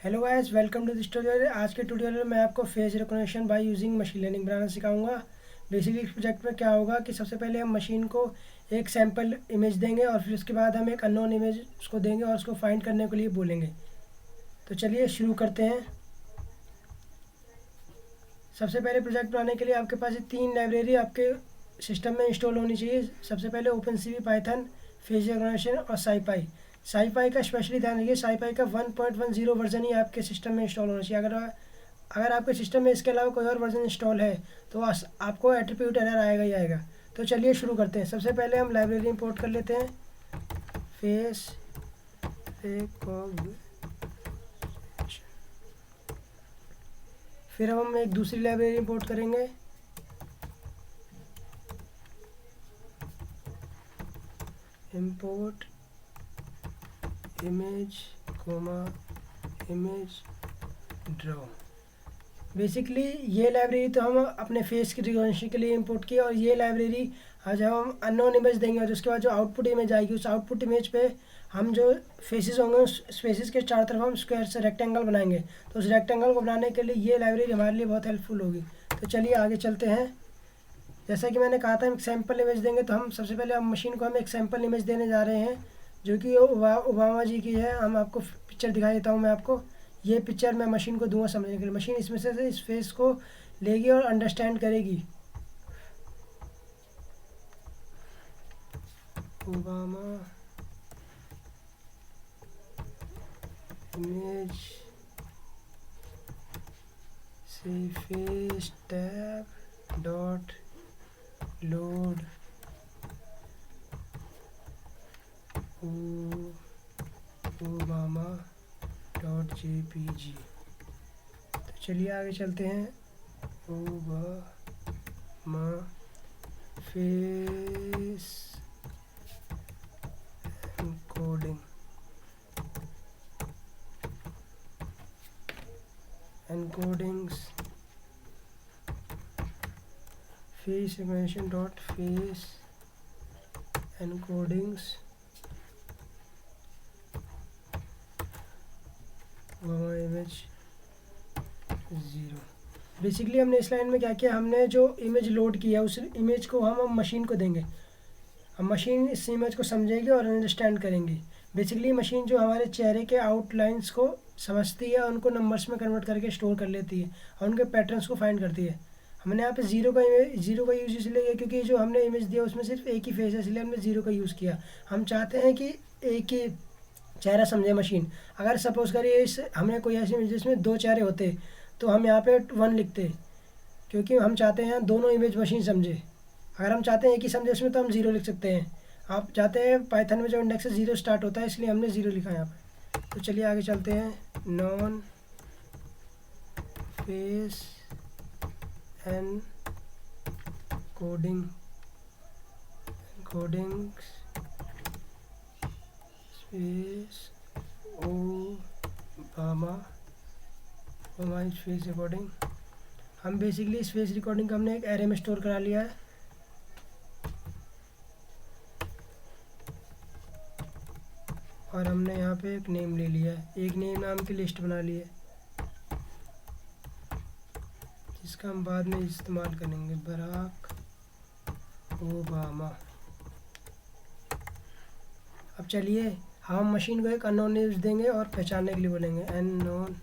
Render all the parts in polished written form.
Hello guys, welcome to this tutorial. आज के tutorial में मैं आपको face recognition by using machine learning बनाना सिखाऊंगा। बेसिकली इस प्रोजेक्ट में क्या होगा कि सबसे पहले हम मशीन को एक सैम्पल इमेज देंगे और फिर उसके बाद हम एक अननोन इमेज उसको देंगे और उसको फाइंड करने के लिए बोलेंगे। तो चलिए शुरू करते हैं। सबसे पहले प्रोजेक्ट बनाने के लिए आपके पास ये 3 लाइब्रेरी आपके सिस्टम में इंस्टॉल होनी चाहिए। सबसे पहले ओपनसीवी, पाइथन, फेस रिकॉग्निशन और साईपाई। साईपाई का स्पेशली ध्यान रखिए, साईपाई का 1.10 वर्जन ही आपके सिस्टम में इंस्टॉल होना चाहिए। अगर आपके सिस्टम में इसके अलावा कोई और वर्जन इंस्टॉल है तो आपको एट्रीब्यूट एरर आएगा ही आएगा। तो चलिए शुरू करते हैं। सबसे पहले हम लाइब्रेरी इंपोर्ट कर लेते हैं, फेस रिकॉग्निशन। फिर हम एक दूसरी लाइब्रेरी इंपोर्ट करेंगे, import image image draw. Basically ये लाइब्रेरी तो हम अपने फेस की रिकॉग्निशन के लिए इंपोर्ट की, और ये लाइब्रेरी जब हम अननोन इमेज देंगे और उसके बाद जो आउटपुट इमेज आएगी उस आउटपुट इमेज पे हम जो फेसेस होंगे उस फेसेस के चारों तरफ हम स्क्वायर से रेक्टेंगल बनाएंगे। तो उस रेक्टेंगल को बनाने के लिए ये लाइब्रेरी हमारे लिए बहुत हेल्पफुल होगी। तो चलिए आगे चलते हैं। जैसा कि मैंने कहा था हम एक सैम्पल इमेज देंगे, तो हम सबसे पहले हम मशीन को हम एक सैम्पल इमेज देने जा रहे हैं जो कि ओबामा जी की है। हम आपको पिक्चर दिखा देता हूँ। मैं आपको ये पिक्चर मैं मशीन को दूंगा समझने के लिए। मशीन इसमें से इस फेस को लेगी और अंडरस्टैंड करेगी। ओबामा इमेज से face tab dot load Obama dot JPG। तो चलिए आगे चलते हैं। Obama face encodings face recognition dot face encodings image 0। Basically हमने इस लाइन में क्या किया, हमने जो इमेज लोड किया उस इमेज को हम मशीन को देंगे। हम मशीन इस इमेज को समझेगी और अंडरस्टैंड करेंगी। बेसिकली मशीन जो हमारे चेहरे के आउटलाइंस को समझती है, उनको नंबर्स में कन्वर्ट करके स्टोर कर लेती है और उनके पैटर्न्स को फाइंड करती है। हमने यहाँ पे जीरो का यूज़ इसलिए किया क्योंकि जो हमने इमेज दिया उसमें सिर्फ एक ही फेस है, इसलिए हमने जीरो का यूज़ किया। हम चाहते हैं कि एक ही चेहरा समझे मशीन। अगर सपोज करिए हमने कोई ऐसी इमेज जिसमें 2 चेहरे होते तो हम यहाँ पे 1 लिखते, क्योंकि हम चाहते हैं दोनों इमेज मशीन समझे। अगर हम चाहते हैं एक ही समझे उसमें तो हम 0 लिख सकते हैं। आप चाहते हैं पाइथन में जो इंडेक्स से 0 स्टार्ट होता है, इसलिए हमने 0 लिखा है यहाँ पे। तो चलिए आगे चलते हैं। Non face coding space Obama face recording. हम बेसिकली इस फेस रिकॉर्डिंग को हमने एक एरे में स्टोर करा लिया है। और हमने यहाँ पे एक नेम ले लिया है, एक नेम नाम की लिस्ट बना ली है जिसका हम बाद में इस्तेमाल करेंगे, बराक ओबामा। अब चलिए हम मशीन को एक अननोन इमेज देंगे और पहचानने के लिए बोलेंगे unknown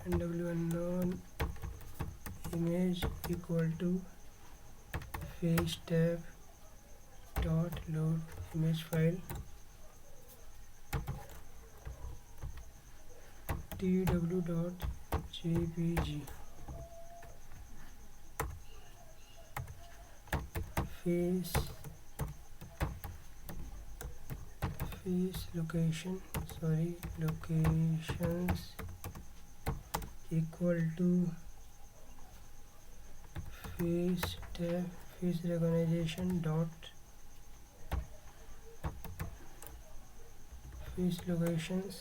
unknown image equal to face tab dot load image file tw.jpg face locations equal to face tab face recognition dot face locations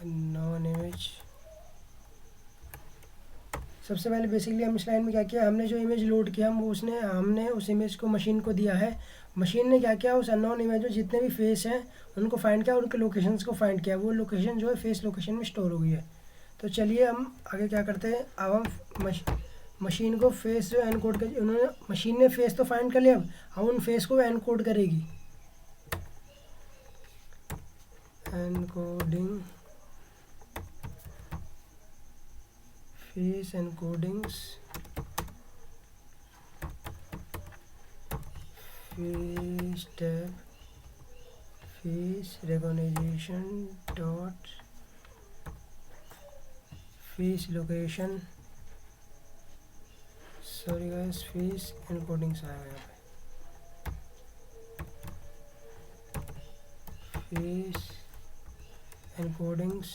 non image. सबसे पहले बेसिकली हम इस लाइन में क्या किया, हमने जो इमेज लोड किया हमने उस इमेज को मशीन को दिया है मशीन ने क्या किया, उस अननोन इमेज में जितने भी फेस हैं उनको फाइंड किया, उनके लोकेशंस को फाइंड किया, वो लोकेशन जो है फेस लोकेशन में स्टोर हो गई है। तो चलिए हम आगे क्या करते हैं, अब हम मशीन को फेस जो एनकोड कर, उन्होंने मशीन ने फेस तो फाइंड कर लिया, अब उन फेस को एनकोड करेगी। Encoding, face encodings, face tab, face recognition dot face location, sorry guys, face encodings आएगा यहाँ पे, face encodings,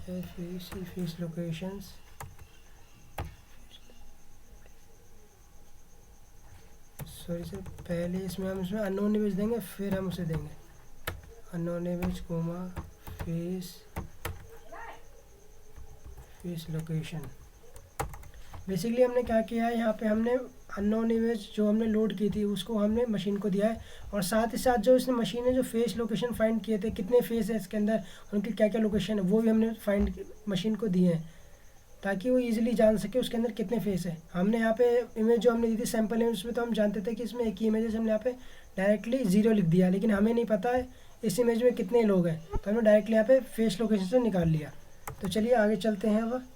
face locations, sorry sir, पहले इसमें हम इसमें अननोन इमेज देंगे, फिर हम उसे देंगे unknown image comma face location. Basically हमने क्या किया है, यहाँ पे हमने अननोन इमेज जो हमने लोड की थी उसको हमने मशीन को दिया है, और साथ ही साथ जो इसने मशीन ने जो फेस लोकेशन फाइंड किए थे, कितने फेस है इसके अंदर, उनकी क्या क्या लोकेशन है, वो भी हमने फाइंड मशीन को दिए हैं, ताकि वो इजीली जान सके उसके अंदर कितने फेस है। हमने यहाँ पे इमेज जो हमने दी थी सैम्पल इमेज में, तो हम जानते थे कि इसमें एक ही इमेज है, हमने यहाँ पे डायरेक्टली 0 लिख दिया, लेकिन हमें नहीं पता है इस इमेज में कितने लोग हैं, तो हमने डायरेक्टली यहाँ पे फेस लोकेशन से निकाल लिया। तो चलिए आगे चलते हैं। अब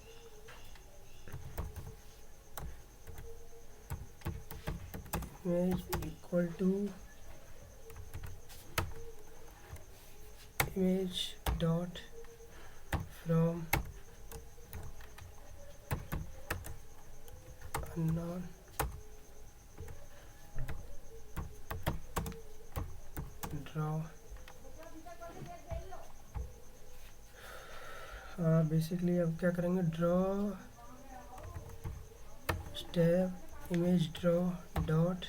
image equal to image dot from unknown draw. Basically अब क्या करेंगे, draw step image draw dot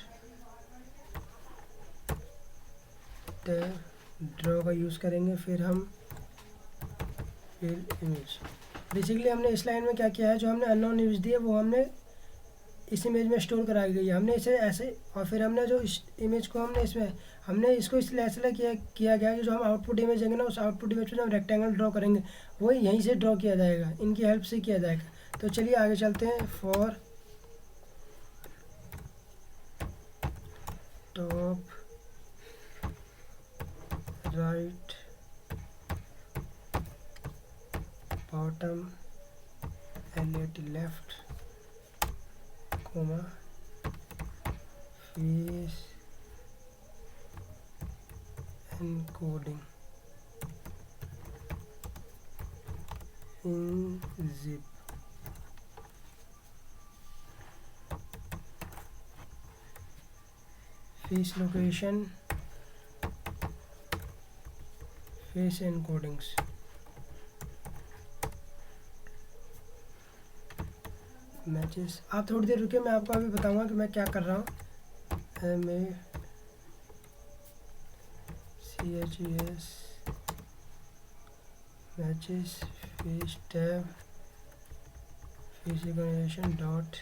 tab draw का यूज़ करेंगे, फिर हम फिल इमेज। बेसिकली हमने इस लाइन में क्या किया है, जो हमने अननोन इमेज दी है वो हमने इस इमेज में स्टोर कराई गई है, हमने इसे ऐसे, और फिर हमने जो इस इमेज को हमने इसमें हमने इसको इसलिए ऐसा किया गया कि जो हम आउटपुट इमेज देंगे ना, उस आउटपुट इमेज में हम रेक्टेंगल ड्रॉ करेंगे, वो यहीं से ड्रॉ किया जाएगा, इनकी हेल्प से किया जाएगा। तो चलिए आगे चलते हैं। For top right bottom elite left comma face encoding in zip. Face location, face encodings. Matches, आप थोड़ी देर रुकिए, मैं आपको अभी बताऊंगा कि मैं क्या कर रहा हूँ। MACHES matches face tab face recognition dot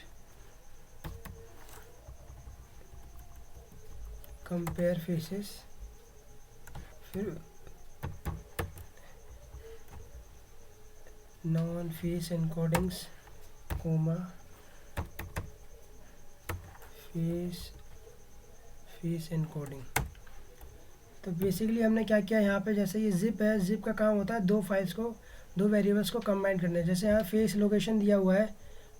compare faces, फिर known face encodings comma face encoding. तो बेसिकली हमने क्या किया, यहाँ पे जैसे ये जिप है, जिप का काम होता है दो फाइल्स को, दो वेरिएबल्स को कंबाइन करने। जैसे यहाँ फेस लोकेशन दिया हुआ है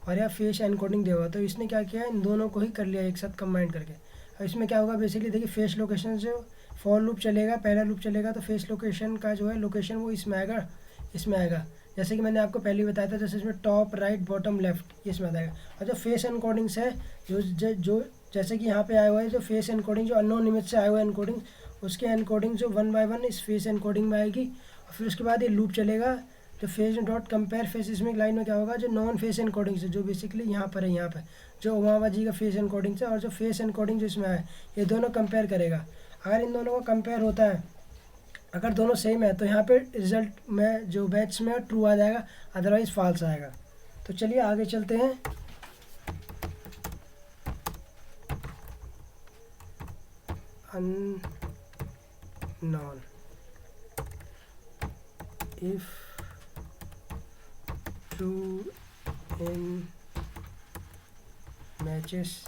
और यहाँ फेस एनकोडिंग दिया हुआ है, तो इसने क्या किया, इन दोनों को ही कर लिया एक साथ कंबाइन करके। अब इसमें क्या होगा, बेसिकली देखिए फेस लोकेशन जो फॉर लूप चलेगा, पहला लूप चलेगा, तो फेस लोकेशन का जो है लोकेशन वो इसमें आएगा, इसमें आएगा, जैसे कि मैंने आपको पहले ही बताया था, जैसे इसमें टॉप राइट बॉटम लेफ्ट ये इसमें आएगा। और जो फेस एनकोडिंग्स है, जो जैसे कि यहाँ पे आया हुआ है, जो फेस एनकोडिंग जो अननोन इमेज से आया हुआ है एनकोडिंग, उसके एनकोडिंग जो 1 बाय 1 इस फेस एनकोडिंग में आएगी। और फिर उसके बाद ये लूप चलेगा, जो फेस डॉट कंपेयर फेस, इसमें लाइन में क्या होगा, जो नॉन फेस एनकोडिंग से, जो बेसिकली यहाँ पर है, यहाँ पर जो उमावा जी का फेस एनकोडिंग से और जो फेस एनकोडिंग जो इसमें है, ये दोनों कंपेयर करेगा। अगर इन दोनों का कंपेयर होता है, अगर दोनों सेम है, तो यहाँ पे रिजल्ट में जो बैच में ट्रू आ जाएगा, अदरवाइज फॉल्स आएगा। तो चलिए आगे चलते हैं। unknown. If true in matches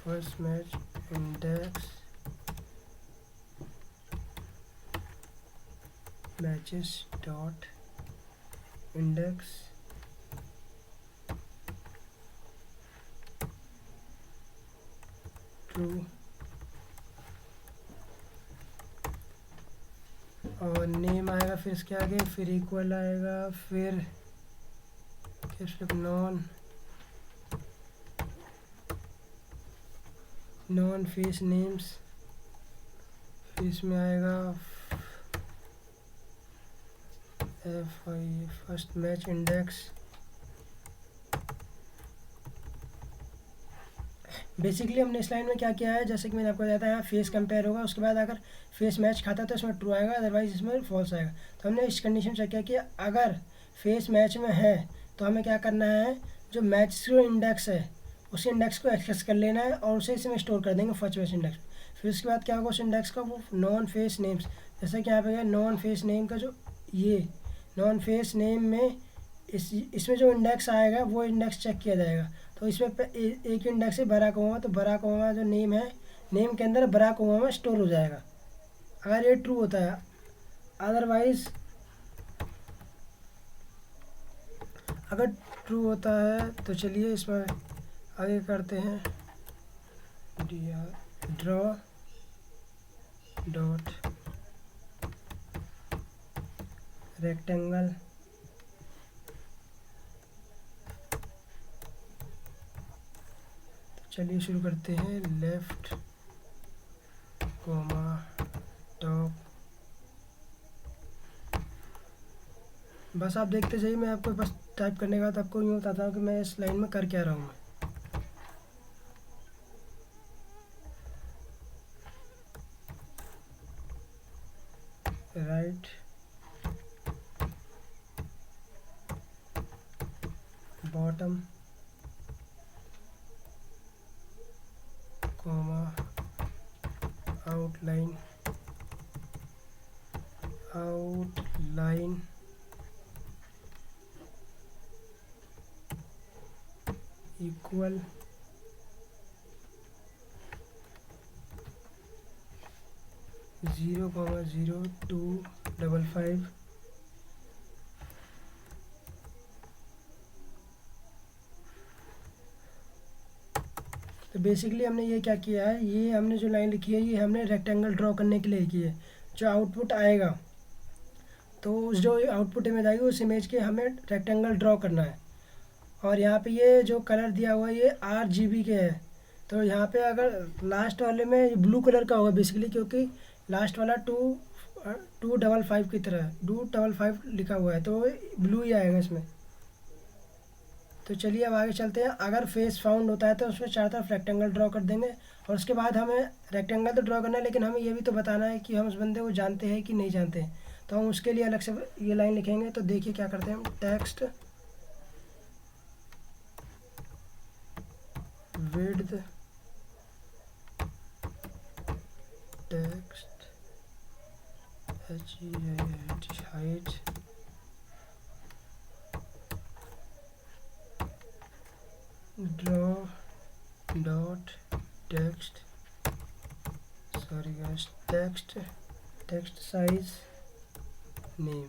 first match index matches dot index true और नेम आएगा, फिर इसके आगे फिर इक्वल आएगा, फिर नॉन फेस नेम्स, फिर इसमें आएगा फर्स्ट मैच इंडेक्स। बेसिकली हमने इस लाइन में क्या किया है, जैसे कि मैंने आपको बताया था, यहाँ फेस कंपेयर होगा, उसके बाद अगर फेस मैच खाता है तो इसमें ट्रू आएगा, अदरवाइज इसमें फॉल्स आएगा। तो हमने इस कंडीशन चेक किया कि अगर फेस मैच में है तो हमें क्या करना है, जो मैच जो इंडेक्स है उस इंडेक्स को एक्सेस कर लेना है और उसे इसमें स्टोर कर देंगे फर्स्ट मैच इंडेक्स। फिर उसके बाद क्या होगा उस इंडेक्स का, वो नॉन फेस नेम्स, जैसे कि यहाँ पे नॉन फेस नेम का जो ये नॉन फेस नेम में इसमें जो इंडेक्स आएगा वो इंडेक्स चेक किया जाएगा। तो इसमें एक इंडेक्स है बराक ओबामा, तो बराक ओबामा जो नेम है, नेम के अंदर बराक ओबामा स्टोर हो जाएगा अगर ये ट्रू होता है। अदरवाइज अगर ट्रू होता है तो चलिए इसमें आगे करते हैं, ड्रॉ डॉट रेक्टेंगल चलिए शुरू करते हैं, लेफ्ट कॉमा टॉप। बस आप देखते जाइए, मैं आपको बस टाइप करने के बाद आपको यूँ बताता हूँ कि मैं इस लाइन में कर क्या रहा हूँ। Right bottom comma outline equal 0,0255 तो बेसिकली हमने ये क्या किया है, ये हमने जो लाइन लिखी है ये हमने रेक्टेंगल ड्रॉ करने के लिए की है। जो आउटपुट आएगा तो उस जो आउटपुट इमेज आएगी उस इमेज के हमें रेक्टेंगल ड्रॉ करना है। और यहाँ पे ये जो कलर दिया हुआ है ये RGB के है, तो यहाँ पे अगर लास्ट वाले में ब्लू कलर का होगा बेसिकली, क्योंकि लास्ट वाला 255 की तरह 255 लिखा हुआ है तो ब्लू ही आएगा इसमें। तो चलिए अब आगे चलते हैं। अगर फेस फाउंड होता है तो उसमें चारों तरफ रेक्टेंगल ड्रॉ कर देंगे, और उसके बाद हमें रेक्टेंगल तो ड्रॉ करना है लेकिन हमें ये भी तो बताना है कि हम उस बंदे को जानते हैं कि नहीं जानते हैं। तो हम उसके लिए अलग से ये लाइन लिखेंगे। तो देखिए क्या करते हैं हम, text width text height draw dot text text size name.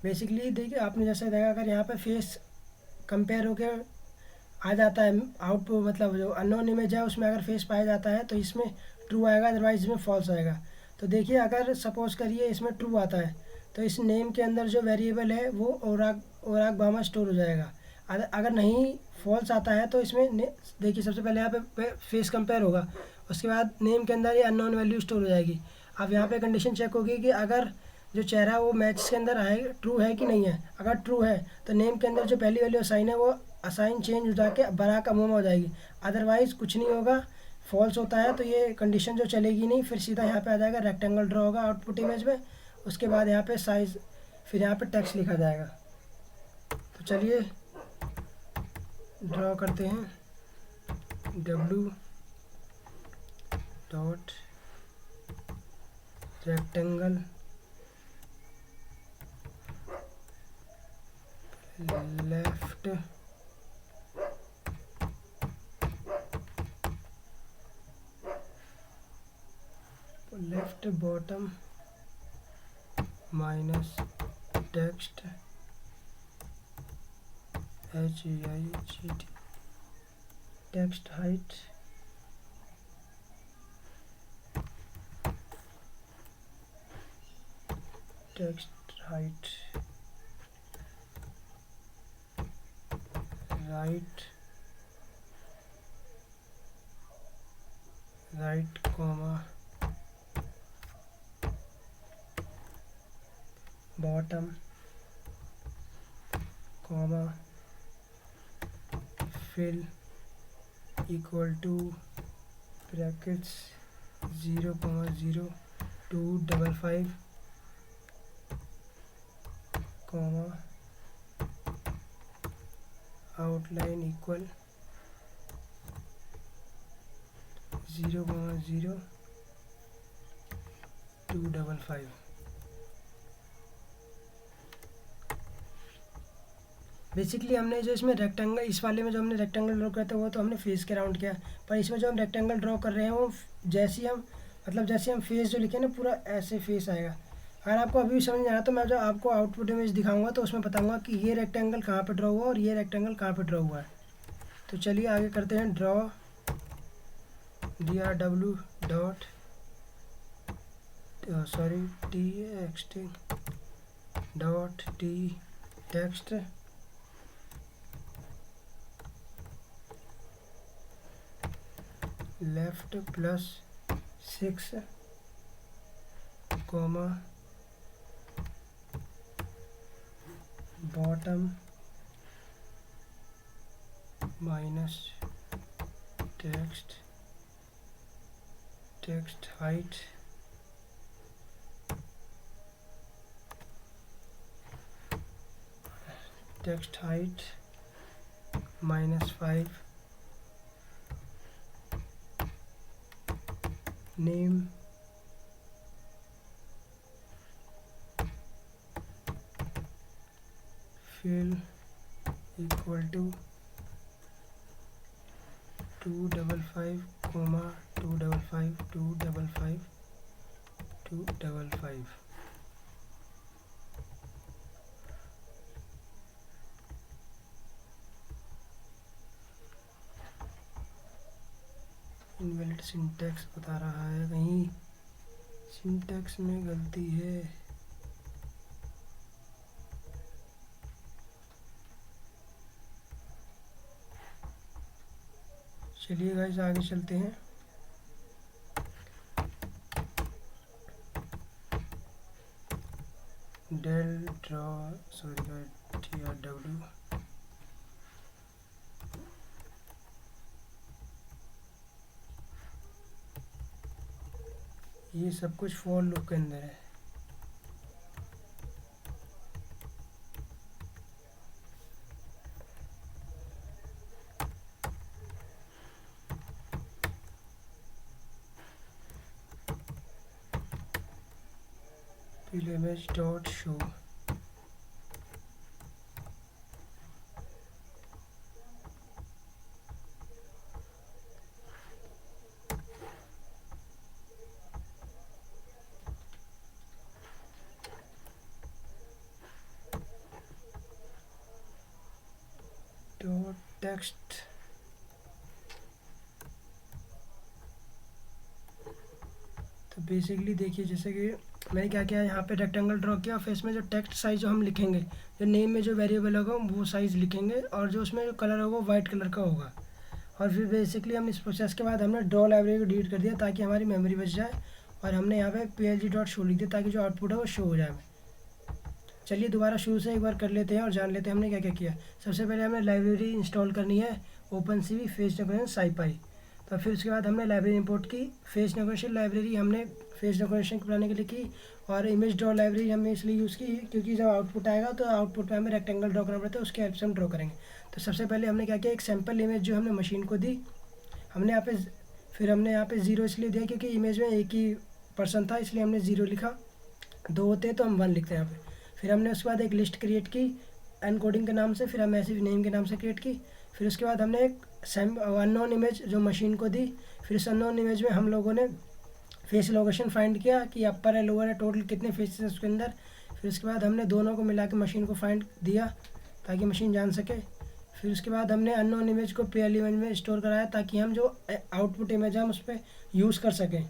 Basically देखिए आपने जैसे देखा, अगर यहाँ पे फेस कंपेयर होके आ जाता है आउटपुट, मतलब जो अननोन इमेज है उसमें अगर फेस पाया जाता है तो इसमें ट्रू आएगा, अदरवाइज इसमें फॉल्स आएगा। तो देखिए अगर सपोज करिए इसमें ट्रू आता है तो इस नेम के अंदर जो वेरिएबल है वो ओराक बामा स्टोर हो जाएगा। अगर नहीं फॉल्स आता है तो इसमें देखिए सबसे पहले यहाँ पे फेस कंपेयर होगा, उसके बाद नेम के अंदर ये अननोन वैल्यू स्टोर हो जाएगी। अब यहाँ पे कंडीशन चेक होगी कि अगर जो चेहरा वो मैच के अंदर आए ट्रू है कि नहीं है। अगर ट्रू है तो नेम के अंदर जो पहली वैल्यू असाइन है वो असाइन चेंज हो जाके बराक ओबामा हो जाएगी, अदरवाइज़ कुछ नहीं होगा। फॉल्स होता है तो ये कंडीशन जो चलेगी नहीं, फिर सीधा यहाँ पे आ जाएगा रेक्टेंगल ड्रॉ होगा आउटपुट इमेज में। उसके बाद यहाँ पे साइज़ फिर यहाँ पे टेक्स्ट लिखा जाएगा। तो चलिए ड्रॉ करते हैं। W dot rectangle left bottom minus text HEIGT text height right comma bottom comma fill equal to brackets 0,0 255 comma outline equal 0,0 255। Basically हमने जो इसमें रेक्टेंगल, इस वाले में जो हमने रेक्टेंगल ड्रॉ करते हैं वो तो हमने फेस के राउंड किया, पर इसमें जो हम रेक्टेंगल ड्रॉ कर रहे हैं वो जैसे हम फेस जो लिखे ना पूरा ऐसे फेस आएगा। अगर आपको अभी भी समझ नहीं आ रहा तो मैं जो आपको आउटपुट इमेज दिखाऊंगा तो उसमें बताऊंगा कि ये रेक्टेंगल कहाँ पे ड्रॉ हुआ और ये रेक्टेंगल कहाँ पे ड्रॉ हुआ है। तो चलिए आगे करते हैं। Draw DRW dot TXT dot T text left +6 comma bottom minus text height -5 name fill equal to 255 255 invalid syntax बता रहा है, कहीं सिंटैक्स में गलती है। चलिए गाइस आगे चलते हैं। डेल ड्रॉ TRW ये सब कुछ फॉर लूप के अंदर है। image dot show dot text तो बेसिकली देखिए जैसे कि मैंने क्या किया, यहाँ पे रेक्टेंगल ड्रॉ किया, फिर इसमें जो टेक्स्ट साइज जो हम लिखेंगे, जो नेम में जो वेरिएबल होगा वो साइज़ लिखेंगे और जो उसमें जो कलर होगा वो वाइट कलर का होगा। और फिर बेसिकली हम इस प्रोसेस के बाद हमने ड्रॉ लाइब्रेरी को डिलीट कर दिया ताकि हमारी मेमोरी बच जाए, और हमने यहाँ पे PLG.show लिख दिया ताकि जो आउटपुट है वो शो हो जाए। चलिए दोबारा शुरू से एक बार कर लेते हैं और जान लेते हैं हमने क्या क्या किया। सबसे पहले हमें लाइब्रेरी इंस्टॉल करनी है OpenCV फेस डेकोरेशन SciPy। तो फिर उसके बाद हमने लाइब्रेरी इंपोर्ट की, फेस डेकोरेशन लाइब्रेरी हमने फेस डेकोरेशन बनाने के लिए की, और इमेज ड्रॉ लाइब्रेरी हमने इसलिए यूज़ की क्योंकि जब आउटपुट आएगा तो आउटपुट में हमें रेक्टेंगल ड्रॉ करना पड़ता है, उसके हेल्प से हम ड्रॉ करेंगे। तो सबसे पहले हमने क्या किया, एक सैम्पल इमेज जो हमने मशीन को दी, हमने यहाँ पे फिर हमने यहाँ पे 0 इसलिए दिया क्योंकि इमेज में एक ही पर्सन था, इसलिए हमने 0 लिखा। 2 होते हैं तो हम 1 लिखते हैं यहाँ पे। फिर हमने उसके बाद एक लिस्ट क्रिएट की एनकोडिंग के नाम से, फिर हम मैसिव नेम के नाम से क्रिएट की। फिर उसके बाद हमने एक अननोन इमेज जो मशीन को दी, फिर इस अननोन इमेज में हम लोगों ने फेस लोकेशन फाइंड किया कि अपर है लोअर है, टोटल कितने फेसेस हैं उसके अंदर। फिर उसके बाद हमने दोनों को मिला के मशीन को फाइंड दिया ताकि मशीन जान सके। फिर उसके बाद हमने अननोन इमेज को पेयर इमेज में स्टोर कराया ताकि हम जो आउटपुट इमेज है हम उस पर यूज़ कर सकें।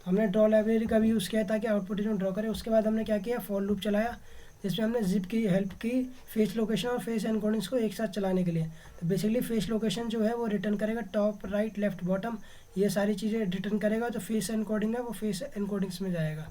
हमने ड्रॉ लाइब्रेरी का भी यूज़ किया ताकि आउटपुट इमेज ड्रॉ करें। उसके बाद हमने क्या किया, फॉर लूप चलाया जिसमें हमने जिप की हेल्प की फेस लोकेशन और फेस एनकोडिंग्स को एक साथ चलाने के लिए। तो बेसिकली फेस लोकेशन जो है वो रिटर्न करेगा टॉप राइट लेफ्ट बॉटम, ये सारी चीज़ें रिटर्न करेगा। जो फेस एनकोडिंग है वो फेस एनकोडिंग्स में जाएगा।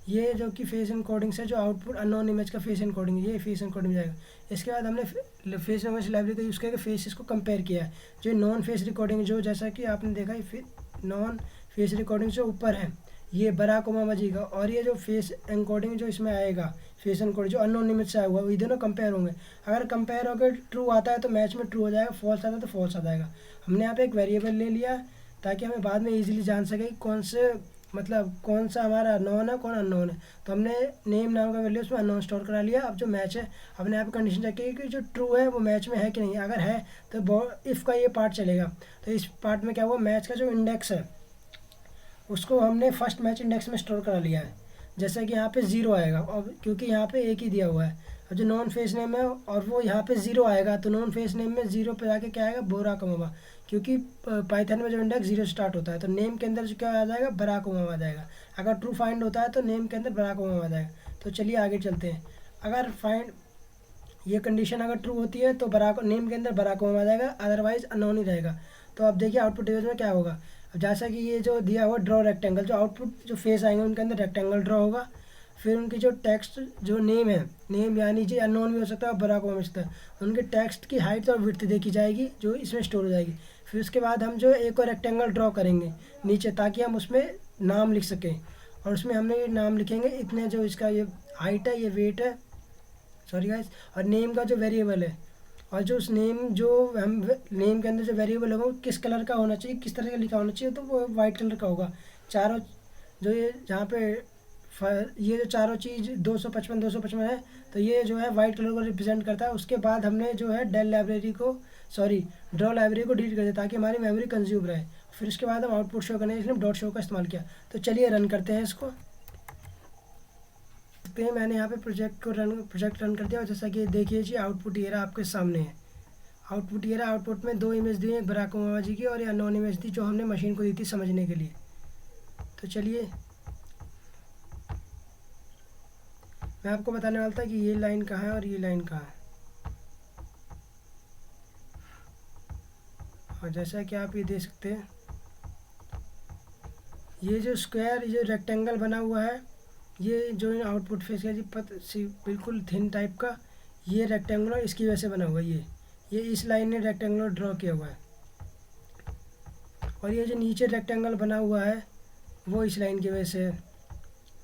ये जो कि फेस एनकोडिंग्स है, जो आउटपुट अननोन इमेज का फेस एनकोडिंग है, ये फेस एनकोडिंग में जाएगा। इसके बाद हमने फेस इमेज लाइब्रेरी का यूज़ करके फेसेस को कंपेयर किया है। जो नॉन फेस रिकॉर्डिंग जो जैसा कि आपने देखा नॉन फेस रिकॉर्डिंग जो ऊपर है ये बराक ओबामा जी का, और ये जो फेस एनकोडिंग जो इसमें आएगा फेस एनकोडिंग जो अननोन इमेज से आया हुआ, ये दोनों कंपेयर होंगे। अगर कंपेयर होकर ट्रू आता है तो मैच में ट्रू हो जाएगा, फॉल्स आता है तो फॉल्स आ जाएगा। हमने यहाँ पे एक वेरिएबल ले लिया ताकि हमें बाद में इजीली जान सके कौन से मतलब कौन सा हमारा नॉन है कौन अननोन है। तो हमने नेम नाम का वैल्यू उसमें अननोन स्टोर करा लिया। अब जो मैच है हमने यहाँ पे कंडीशन चेक की कि जो ट्रू है वो मैच में है कि नहीं। अगर है तो इफ़ का ये पार्ट चलेगा। तो इस पार्ट में क्या हुआ, मैच का जो इंडेक्स है उसको हमने फर्स्ट मैच इंडेक्स में स्टोर करा लिया है। जैसे कि यहाँ पे 0 आएगा और क्योंकि यहाँ पे एक ही दिया हुआ है। और जो नॉन फेस नेम है और वो यहाँ पे 0 आएगा तो नॉन फेस नेम में 0 पे जाके क्या आएगा, बोराक ओबामा, क्योंकि पाइथन में जो इंडेक्स 0 स्टार्ट होता है। तो नेम के अंदर जो क्या आ जाएगा, बराक ओबामा आ जाएगा। अगर ट्रू फाइंड होता है तो नेम के अंदर बराक ओबामा आ जाएगा। तो चलिए आगे चलते हैं। अगर फाइंड ये कंडीशन अगर ट्रू होती है तो बराक नेम के अंदर बराक ओबामा आ जाएगा, अदरवाइज अननोन ही रहेगा। तो अब देखिए आउटपुट इमेज में क्या होगा। अब जैसा कि ये जो दिया हुआ ड्रॉ रेक्टेंगल, जो आउटपुट जो फेस आएंगे उनके अंदर रेक्टेंगल ड्रॉ होगा। फिर उनकी जो टेक्स्ट जो नेम है, नेम यानी जी अननोन भी हो सकता है और बराक ओबामा हो सकता है, उनके टेक्स्ट की हाइट और विड्थ देखी जाएगी जो इसमें स्टोर हो जाएगी। फिर उसके बाद हम जो एक और रेक्टेंगल ड्रॉ करेंगे नीचे ताकि हम उसमें नाम लिख सकें, और उसमें हमने ये नाम लिखेंगे इतने, जो इसका ये हाइट है, ये वेट है, सॉरी गाइस, और नेम का जो वेरिएबल है, और जो उस नेम जो हम नेम के अंदर जो वेरिएबल होगा वो किस कलर का होना चाहिए, किस तरह का लिखा होना चाहिए, तो वो वाइट कलर का होगा। चारों जो ये जहाँ पे ये जो चारों चीज़ 255 है तो ये जो है वाइट कलर को रिप्रेजेंट करता है। उसके बाद हमने जो है ड्रॉ लाइब्रेरी को डिलीट कर दिया ताकि हमारी मेमोरी कंज्यूम रहे। फिर उसके बाद हम आउटपुट शो करने के लिए डॉट शो का इस्तेमाल किया। तो चलिए रन करते हैं इसको। पे मैंने यहाँ पे प्रोजेक्ट रन कर दिया, और जैसा कि देखिए जी आउटपुट ये रहा आपके सामने है। आउटपुट ये रहा। आउटपुट में 2 इमेज दी हैं, बराक ओबामा जी की और या नॉन इमेज थी जो हमने मशीन को दी थी समझने के लिए। तो चलिए मैं आपको बताने वाला था कि ये लाइन कहाँ है और ये लाइन कहाँ है। और जैसा कि आप ये देख सकते हैं ये जो स्क्वायर, ये जो रेक्टेंगल बना हुआ है, ये जो आउटपुट फेस है जी बिल्कुल थिन टाइप का, ये रेक्टेंगुलर इसकी वजह से बना हुआ है। ये इस लाइन ने रेक्टेंगुलर ड्रॉ किया हुआ है, और ये जो नीचे रेक्टेंगल बना हुआ है वो इस लाइन की वजह से,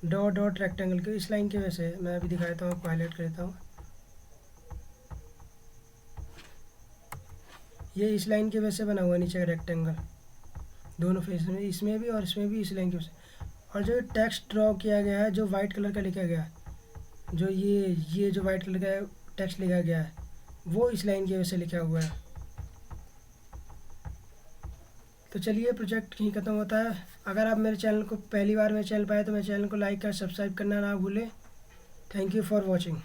डॉट डॉट रेक्टेंगल के इस लाइन की वजह से। मैं अभी दिखाता हूँ, आपको हाईलाइट कर देता हूँ। ये इस लाइन की वजह से बना हुआ है नीचे का रेक्टेंगल, दोनों फेस में, इसमें भी और इसमें भी इस लाइन की वजह से। और जो टेक्स्ट ड्रॉ किया गया है, जो वाइट कलर का लिखा गया है, जो ये जो वाइट कलर का टेक्स्ट लिखा गया है वो इस लाइन की वजह से लिखा हुआ है। तो चलिए प्रोजेक्ट यहीं ख़त्म होता है। अगर आप मेरे चैनल को पहली बार मेरे चैनल पर आए तो मेरे चैनल को लाइक और सब्सक्राइब करना ना भूलें। Thank you for watching.